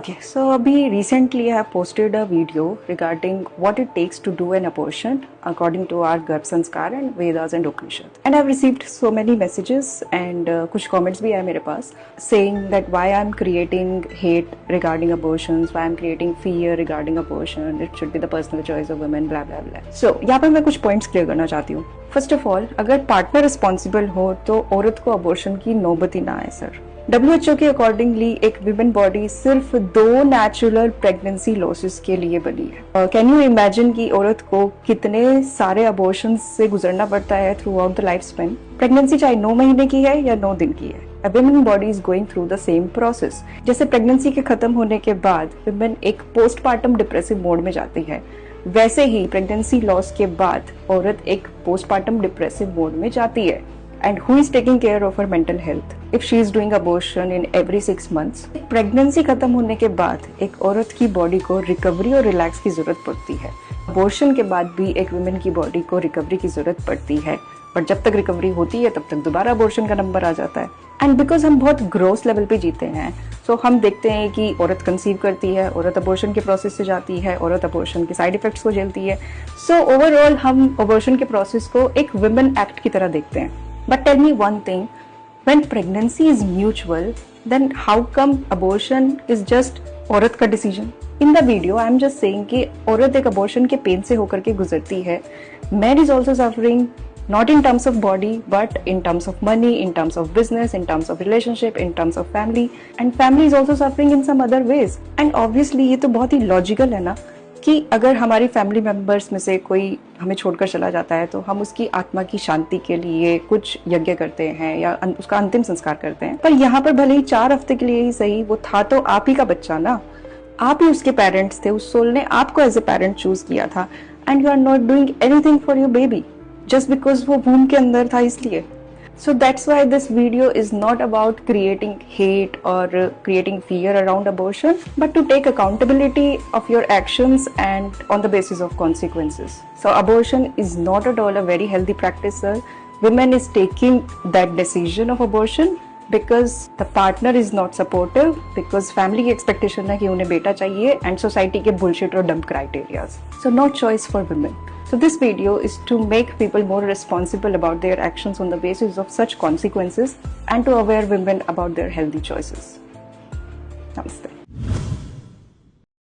Okay, so अभी recently I have posted a video regarding what it takes to do an abortion according to our Garb Sanskar and Vedas and Upanishad. And I've received so many messages and कुछ comments भी आए मेरे पास saying that why I'm creating hate regarding abortions, why I'm creating fear regarding abortion, it should be the personal choice of women, blah blah blah. So यहाँ पर मैं कुछ points clear करना चाहती हूँ. First of all, अगर partner responsible हो तो औरत को abortion की नौबत ही ना आए सर. WHO के अकॉर्डिंगली एक विमेन बॉडी सिर्फ 2 नेचुरल प्रेगनेंसी लॉसेस के लिए बनी है. कैन यू इमेजिन कि औरत को कितने सारे अबॉर्शन से गुजरना पड़ता है through out the life span. Pregnancy चाहे 9 महीने की है या 9 दिन की है, a women body is going through the same process. जैसे प्रेगनेंसी के खत्म होने के बाद विमेन एक पोस्टपार्टम डिप्रेसिव मोड में जाती है, वैसे ही प्रेगनेंसी लॉस के बाद औरत एक पोस्टपार्टम डिप्रेसिव मोड में जाती है. And who is taking care of her mental health if she is doing abortion in every 6 months? Pregnancy खत्म होने के बाद एक औरत की बॉडी को रिकवरी और रिलैक्स की जरूरत पड़ती है. अबॉर्शन के बाद भी एक वुमेन की बॉडी को रिकवरी की जरूरत पड़ती है, बट जब तक रिकवरी होती है तब तक दोबारा अबॉर्शन का नंबर आ जाता है. एंड बिकॉज हम बहुत ग्रोस लेवल पे जीते हैं, सो हम देखते हैं कि औरत कंसीव करती है, औरत अबॉर्शन के प्रोसेस से जाती है, औरत अबॉर्शन के साइड इफेक्ट्स को झेलती है. सो ओवरऑल हम अबॉर्शन के प्रोसेस को एक वुमेन एक्ट की तरह देखते हैं. But tell me one thing, when pregnancy is mutual, then how come abortion is just औरत का decision? In the video, I am just saying कि औरत एक abortion के पेन से होकर के गुजरती है. Man is also suffering, not in terms of body, but in terms of money, in terms of business, in terms of relationship, in terms of family. And family is also suffering in some other ways. And obviously ये तो बहुत ही logical है ना कि अगर हमारी family members में से कोई हमें छोड़कर चला जाता है तो हम उसकी आत्मा की शांति के लिए कुछ यज्ञ करते हैं या उसका अंतिम संस्कार करते हैं. पर यहाँ पर भले ही 4 हफ्ते के लिए ही सही, वो था तो आप ही का बच्चा ना, आप ही उसके पेरेंट्स थे, उस सोल ने आपको एज ए पेरेंट चूज किया था. And you are not doing anything for your baby just because वो वूम के अंदर था इसलिए. So that's why this video is not about creating hate or creating fear around abortion, but to take accountability of your actions and on the basis of consequences. So abortion is not at all a very healthy practice, sir. Women is taking that decision of abortion because the partner is not supportive, because family की expectation है कि उन्हें बेटा चाहिए and society के bullshit और dumb criteria. So no choice for women. So this video is to make people more responsible about their actions on the basis of such consequences and to aware women about their healthy choices. Namaste.